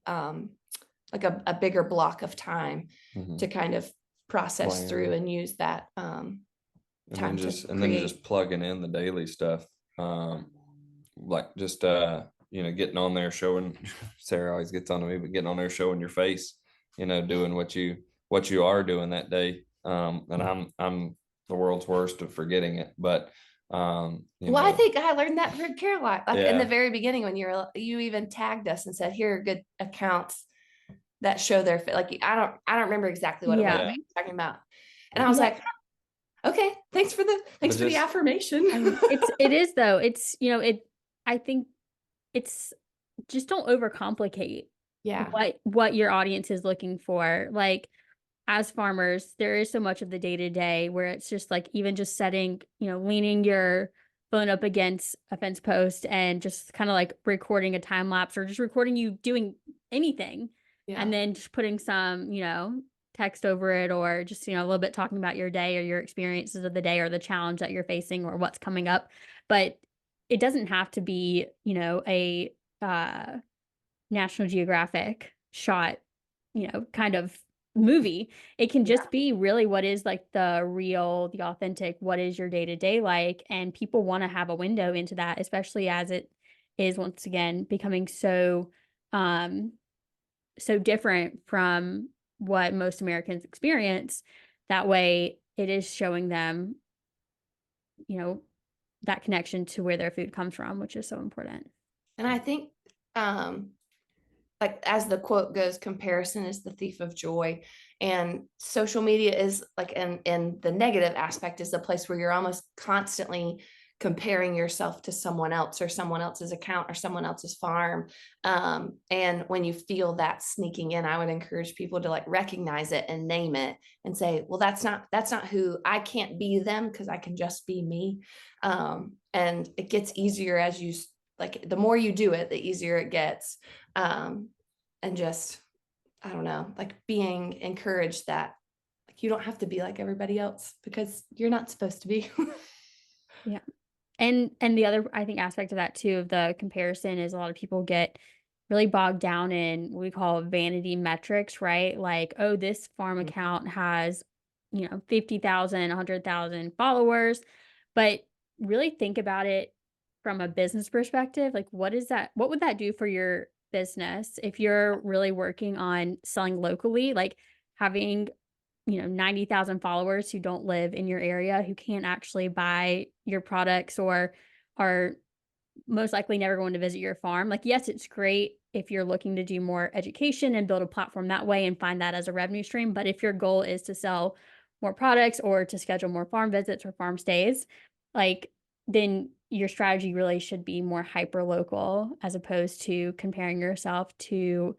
like a bigger block of time to kind of process through and use that time then just plugging in the daily stuff, like just getting on there showing. Sarah always gets on to me, but getting on there showing your face, doing what you are doing that day. And I'm the world's worst of forgetting it, but I think I learned that from Caroline in the very beginning when you even tagged us and said, here are good accounts that show their fit. Like I don't remember exactly what it was talking about. And I was like, okay, thanks for the affirmation. It is though. It's, I think it's just don't overcomplicate what your audience is looking for. Like as farmers, there is so much of the day-to-day where it's just like even just setting, leaning your phone up against a fence post and just kind of like recording a time lapse or just recording you doing anything. Yeah. And then just putting some, text over it, or just, a little bit talking about your day or your experiences of the day or the challenge that you're facing or what's coming up. But it doesn't have to be, a National Geographic shot, kind of movie. It can just be really what is like the authentic, what is your day-to-day like? And people want to have a window into that, especially as it is once again becoming so different from what most Americans experience. That way it is showing them, that connection to where their food comes from, which is so important. And I think, like as the quote goes, comparison is the thief of joy. And social media is like, and the negative aspect is the place where you're almost constantly comparing yourself to someone else or someone else's account or someone else's farm. And when you feel that sneaking in, I would encourage people to like recognize it and name it and say, well, that's not who I can't be them, because I can just be me. And it gets easier as you like, the more you do it, the easier it gets. And just, I don't know, like being encouraged that like you don't have to be like everybody else because you're not supposed to be. Yeah. And the other, I think, aspect of that too, of the comparison is a lot of people get really bogged down in what we call vanity metrics, right? Like, oh, this farm account has, 50,000, 100,000 followers. But really think about it from a business perspective. Like, what would that do for your business if you're really working on selling locally? Like having 90,000 followers who don't live in your area, who can't actually buy your products or are most likely never going to visit your farm. Like, yes, it's great if you're looking to do more education and build a platform that way and find that as a revenue stream. But if your goal is to sell more products or to schedule more farm visits or farm stays, like, then your strategy really should be more hyper local as opposed to comparing yourself to,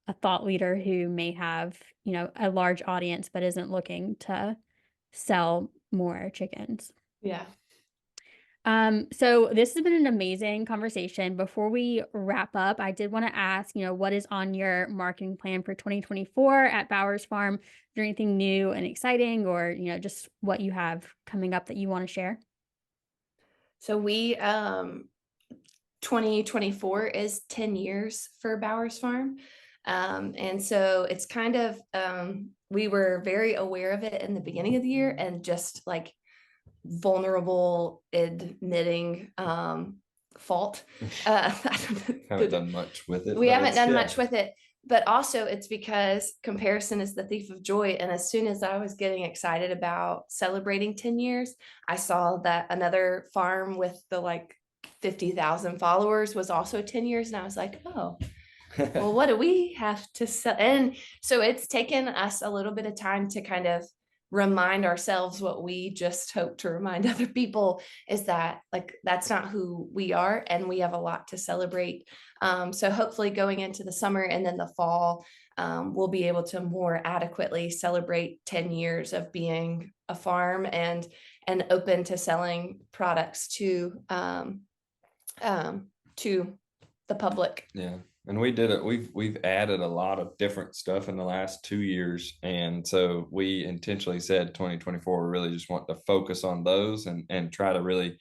a thought leader who may have, a large audience but isn't looking to sell more chickens. Yeah. So this has been an amazing conversation. Before we wrap up, I did want to ask, what is on your marketing plan for 2024 at Bowers Farm? Is there anything new and exciting or, just what you have coming up that you want to share? So we 2024 is 10 years for Bowers Farm. And so it's kind of we were very aware of it in the beginning of the year and just like vulnerable admitting fault. Haven't done much with it. We haven't done much with it, but also it's because comparison is the thief of joy. And as soon as I was getting excited about celebrating 10 years, I saw that another farm with the like 50,000 followers was also 10 years. And I was like, oh, well, what do we have to sell? And so it's taken us a little bit of time to kind of remind ourselves what we just hope to remind other people is that like that's not who we are and we have a lot to celebrate. So hopefully going into the summer and then the fall, we'll be able to more adequately celebrate 10 years of being a farm and open to selling products to the public. Yeah. And we did it. We've added a lot of different stuff in the last 2 years. And so we intentionally said 2024, we really just want to focus on those and try to really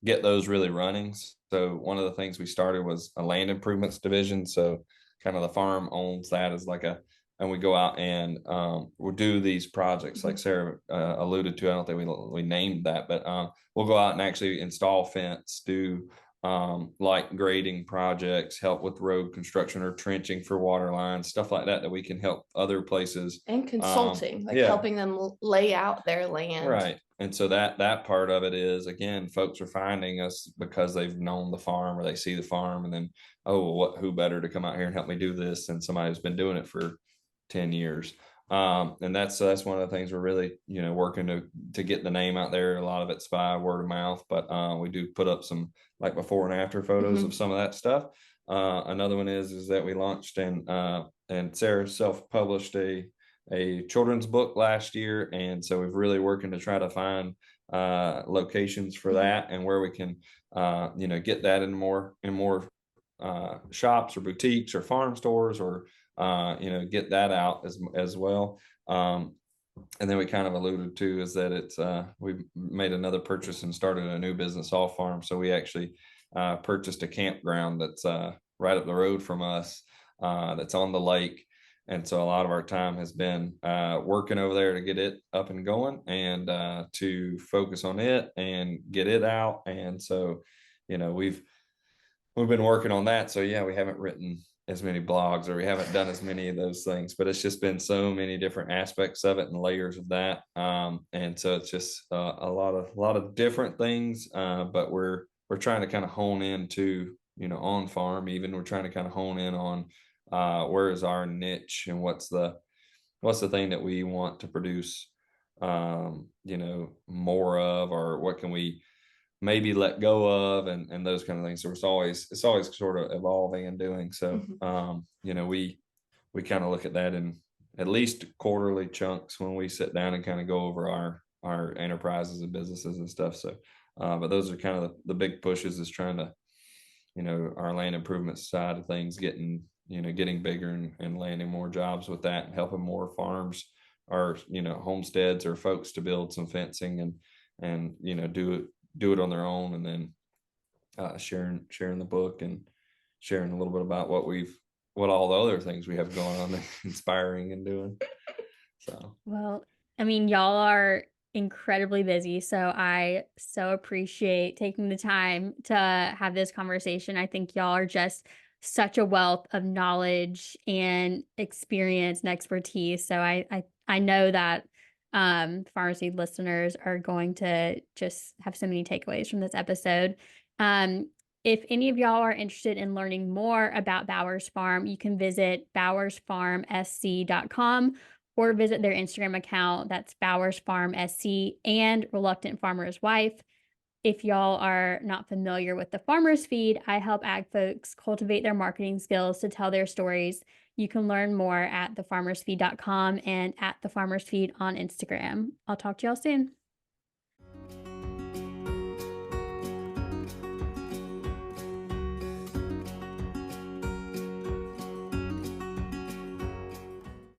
get those really running. So one of the things we started was a land improvements division. So kind of the farm owns that as like and we go out and we'll do these projects like Sarah alluded to. I don't think we named that, but we'll go out and actually install fence, do like grading projects, help with road construction or trenching for water lines, stuff like that we can help other places. And consulting, helping them lay out their land. Right. And so that part of it is, again, folks are finding us because they've known the farm or they see the farm and then, who better to come out here and help me do this than somebody who's been doing it for 10 years. And that's one of the things we're really, working to get the name out there. A lot of it's by word of mouth, but we do put up some like before and after photos of some of that stuff. Another one is that we launched and Sarah self-published a children's book last year. And so we've really working to try to find locations for that and where we can, get that in more shops or boutiques or farm stores or, get that out as well. And then we kind of alluded to is that it's we made another purchase and started a new business off farm. So we actually purchased a campground that's right up the road from us that's on the lake. And so a lot of our time has been working over there to get it up and going and to focus on it and get it out. And so, we've been working on that. So yeah, we haven't written as many blogs or we haven't done as many of those things, but it's just been so many different aspects of it and layers of that. And so it's just a lot of different things. But we're trying to kind of hone into, on farm, even we're trying to kind of hone in on where is our niche and what's the thing that we want to produce, more of, or what can we maybe let go of and those kind of things. So it's always sort of evolving and doing. So, we kind of look at that in at least quarterly chunks when we sit down and kind of go over our enterprises and businesses and stuff. So, but those are kind of the big pushes is trying to, our land improvement side of things, getting getting bigger and landing more jobs with that and helping more farms or, homesteads or folks to build some fencing and, do it on their own. And then sharing the book and sharing a little bit about what all the other things we have going on, inspiring and doing. So, well, I mean, y'all are incredibly busy, so I so appreciate taking the time to have this conversation. I think y'all are just such a wealth of knowledge and experience and expertise. So I know that Farmers Feed listeners are going to just have so many takeaways from this episode. If any of y'all are interested in learning more about Bowers Farm, you can visit bowersfarmsc.com or visit their Instagram account. That's Bowers Farm SC and Reluctant Farmer's Wife. If y'all are not familiar with the Farmer's Feed, I help ag folks cultivate their marketing skills to tell their stories. You can learn more at thefarmersfeed.com and at the Farmer's Feed on Instagram. I'll talk to y'all soon.